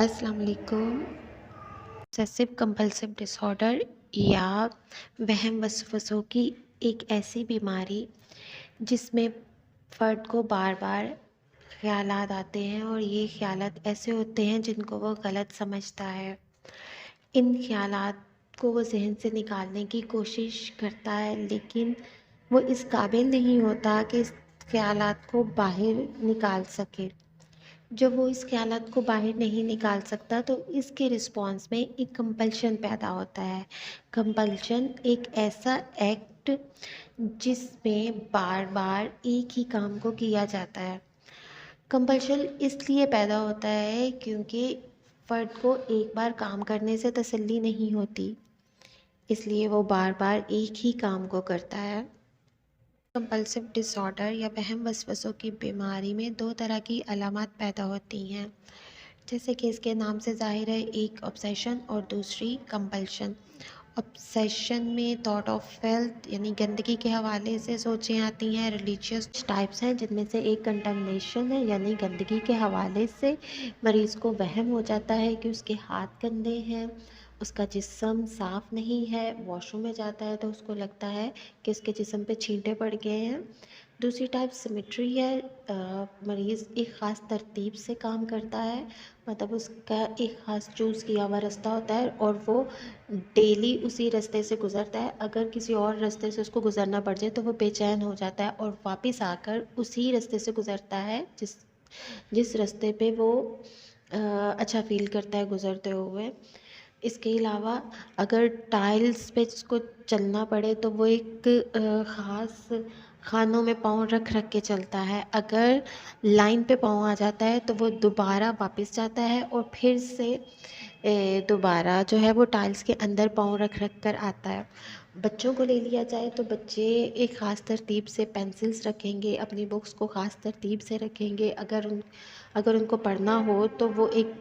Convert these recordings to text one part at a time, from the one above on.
अस्सलाम वालेकुम। Obsessive compulsive disorder या वहम वसवसों की एक ऐसी बीमारी जिसमें फ़र्द को बार बार ख़यालात आते हैं और ये ख़यालात ऐसे होते हैं जिनको वो गलत समझता है। इन ख़यालात को वो ज़हन से निकालने की कोशिश करता है, लेकिन वो इस काबिल नहीं होता कि इस ख़यालात को बाहर निकाल सके। जब वो इस ख़यालात को बाहर नहीं निकाल सकता तो इसके रिस्पॉन्स में एक कंपल्शन पैदा होता है। कंपल्शन एक ऐसा एक्ट जिसमें बार बार एक ही काम को किया जाता है। कंपल्शन इसलिए पैदा होता है क्योंकि फ़र्द को एक बार काम करने से तसल्ली नहीं होती, इसलिए वो बार बार एक ही काम को करता है। कंपल्सिव डिसऑर्डर या वहम वसवसों की बीमारी में दो तरह की अलामत पैदा होती हैं, जैसे कि इसके नाम से ज़ाहिर है, एक ऑब्सेशन और दूसरी कंपल्शन। ऑब्सेशन में थॉट ऑफ वेल्थ यानी गंदगी के हवाले से सोचें आती हैं। रिलीजियस टाइप्स हैं जिनमें से एक कंटामिनेशन है, यानी गंदगी के हवाले से मरीज़ को वहम हो जाता है कि उसके हाथ गंदे हैं, उसका जिस्म साफ़ नहीं है। वॉशरूम में जाता है तो उसको लगता है कि उसके जिस्म पे छींटे पड़ गए हैं। दूसरी टाइप सिमेट्री है। मरीज़ एक ख़ास तरतीब से काम करता है, मतलब उसका एक ख़ास चूज़ किया हुआ रास्ता होता है और वो डेली उसी रास्ते से गुज़रता है। अगर किसी और रास्ते से उसको गुज़रना पड़ जाए तो वो बेचैन हो जाता है और वापस आकर उसी रास्ते से गुज़रता है जिस जिस रास्ते पे वो अच्छा फ़ील करता है गुज़रते हुए। इसके अलावा अगर टाइल्स पे जिसको चलना पड़े तो वो एक ख़ास खानों में पाँव रख रख के चलता है। अगर लाइन पे पाँव आ जाता है तो वो दोबारा वापस जाता है और फिर से दोबारा जो है वो टाइल्स के अंदर पाँव रख रख कर आता है। बच्चों को ले लिया जाए तो बच्चे एक ख़ास तरतीब से पेंसिल्स रखेंगे, अपनी बुक्स को ख़ास तरतीब से रखेंगे। अगर उनको पढ़ना हो तो वो एक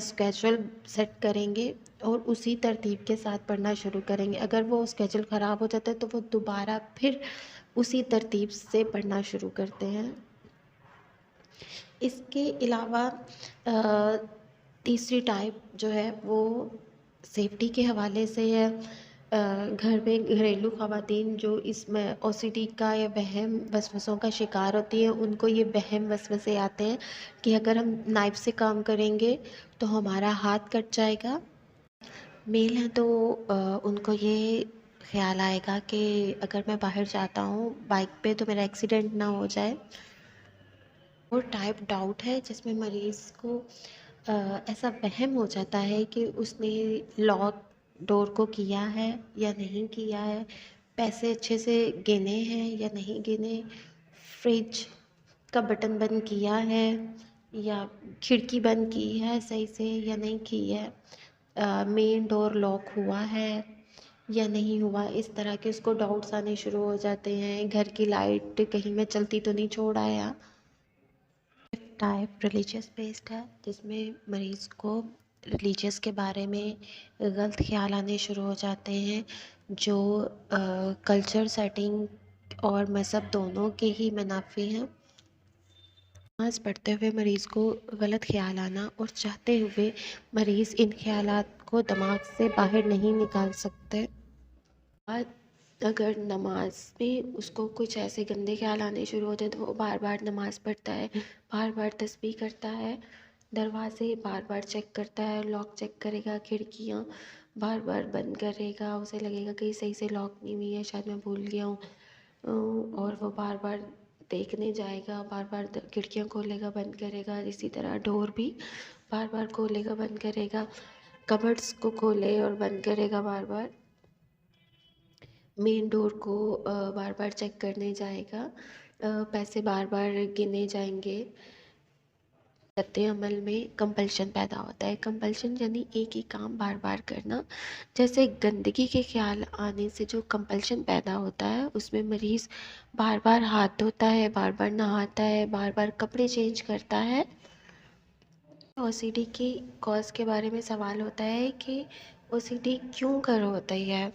स्केड्यूल सेट करेंगे और उसी तरतीब के साथ पढ़ना शुरू करेंगे। अगर वो स्केड्यूल ख़राब हो जाता है तो वो दोबारा फिर उसी तरतीब से पढ़ना शुरू करते हैं। इसके अलावा तीसरी टाइप जो है वो सेफ्टी के हवाले से है। घर में घरेलू ख़वातीन जो इसमें ओसीडी का या वहम वसवसों का शिकार होती हैं, उनको ये वहम वसवसे आते हैं कि अगर हम नाइफ़ से काम करेंगे तो हमारा हाथ कट जाएगा। मेल हैं तो उनको ये ख़्याल आएगा कि अगर मैं बाहर जाता हूँ बाइक पे तो मेरा एक्सीडेंट ना हो जाए। और टाइप डाउट है जिसमें मरीज़ को ऐसा वहम हो जाता है कि उसने लॉक डोर को किया है या नहीं किया है, पैसे अच्छे से गिने हैं या नहीं गिने, फ्रिज का बटन बंद किया है या खिड़की बंद की है सही से या नहीं की है, मेन डोर लॉक हुआ है या नहीं हुआ। इस तरह के उसको डाउट्स आने शुरू हो जाते हैं। घर की लाइट कहीं मैं चलती तो नहीं छोड़ आया। टाइप रिलीजियस बेस्ड है जिसमें मरीज़ को रिलीजियस के बारे में गलत ख्याल आने शुरू हो जाते हैं, जो कल्चर सेटिंग और मज़हब दोनों के ही मुनाफी हैं। नमाज़ पढ़ते हुए मरीज़ को गलत ख्याल आना और चाहते हुए मरीज़ इन ख्यालात को दिमाग से बाहर नहीं निकाल सकते। बाद अगर नमाज में उसको कुछ ऐसे गंदे ख्याल आने शुरू होते हैं तो वो बार बार नमाज़ पढ़ता है, बार बार तस्बीह करता है, दरवाज़े बार बार चेक करता है, लॉक चेक करेगा, खिड़कियाँ बार बार बंद करेगा। उसे लगेगा कि सही से लॉक नहीं हुई है, शायद मैं भूल गया हूँ। और वो बार बार देखने जाएगा, बार बार खिड़कियाँ खोलेगा बंद करेगा। इसी तरह डोर भी बार बार खोलेगा बंद करेगा, कबर्ड्स को खोले और बंद करेगा बार बार। मेन डोर को बार बार चेक करने जाएगा, पैसे बार बार गिने जाएंगे। रद्द अमल में कंपल्शन पैदा होता है। कंपल्शन यानी एक ही काम बार बार करना। जैसे गंदगी के ख्याल आने से जो कंपल्शन पैदा होता है उसमें मरीज़ बार बार हाथ धोता है, बार बार नहाता है, बार बार कपड़े चेंज करता है। ओसीडी की कॉज के बारे में सवाल होता है कि ओसीडी क्यों कर होता है।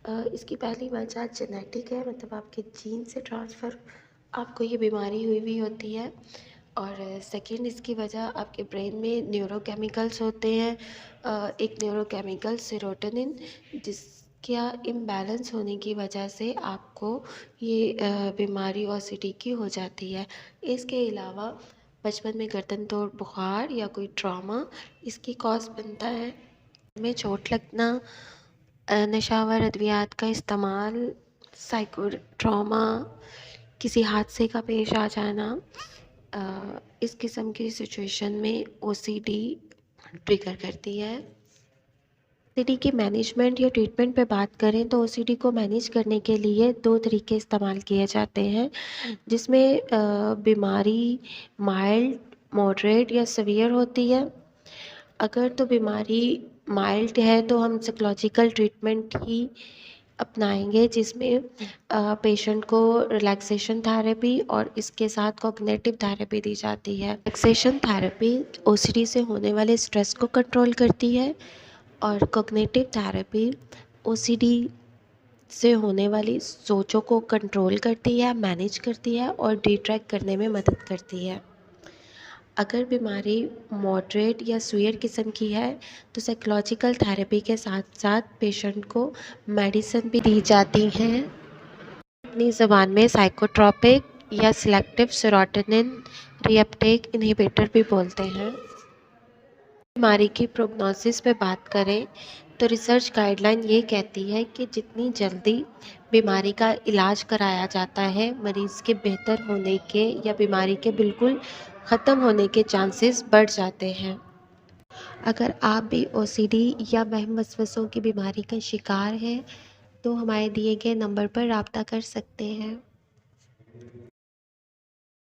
इसकी पहली वजह जेनेटिक है, मतलब आपके जीन से ट्रांसफ़र आपको ये बीमारी हुई होती है। और सेकंड इसकी वजह आपके ब्रेन में न्यूरोकेमिकल्स होते हैं। एक न्यूरोकेमिकल सेरोटोनिन, जिसका इम्बैलेंस होने की वजह से आपको ये बीमारी ओसिडी की हो जाती है। इसके अलावा बचपन में गर्दन तोड़ बुखार या कोई ट्रॉमा इसकी कॉज बनता है। में चोट लगना, नशावर अद्वियात का इस्तेमाल, साइको ट्रॉमा, किसी हादसे का पेश आ जाना, इस किस्म की सिचुएशन में ओसीडी ट्रिगर करती है। ओसीडी की मैनेजमेंट या ट्रीटमेंट पे बात करें तो ओसीडी को मैनेज करने के लिए 2 तरीके इस्तेमाल किए जाते हैं, जिसमें बीमारी माइल्ड, मॉडरेट या सीवियर होती है। अगर तो बीमारी माइल्ड है तो हम साइकोलॉजिकल ट्रीटमेंट ही अपनाएंगे, जिसमें पेशेंट को रिलैक्सेशन थेरेपी और इसके साथ कॉग्निटिव थेरेपी दी जाती है। रिलैक्सेशन थेरेपी ओसीडी से होने वाले स्ट्रेस को कंट्रोल करती है और कॉग्निटिव थेरेपी ओसीडी से होने वाली सोचों को कंट्रोल करती है, मैनेज करती है और डिट्रैक्ट करने में मदद करती है। अगर बीमारी मॉडरेट या सीवियर किस्म की है तो साइकोलॉजिकल थेरेपी के साथ साथ पेशेंट को मेडिसिन भी दी जाती हैं। अपनी ज़बान में साइकोट्रोपिक या सिलेक्टिव सेरोटोनिन रीअपटेक इनहिबिटर भी बोलते हैं। बीमारी की प्रोग्नोसिस पे बात करें तो रिसर्च गाइडलाइन ये कहती है कि जितनी जल्दी बीमारी का इलाज कराया जाता है, मरीज़ के बेहतर होने के या बीमारी के बिल्कुल ख़त्म होने के चांसेस बढ़ जाते हैं। अगर आप भी ओसीडी या वहम वसवसों की बीमारी का शिकार हैं तो हमारे दिए गए नंबर पर राब्ता कर सकते हैं।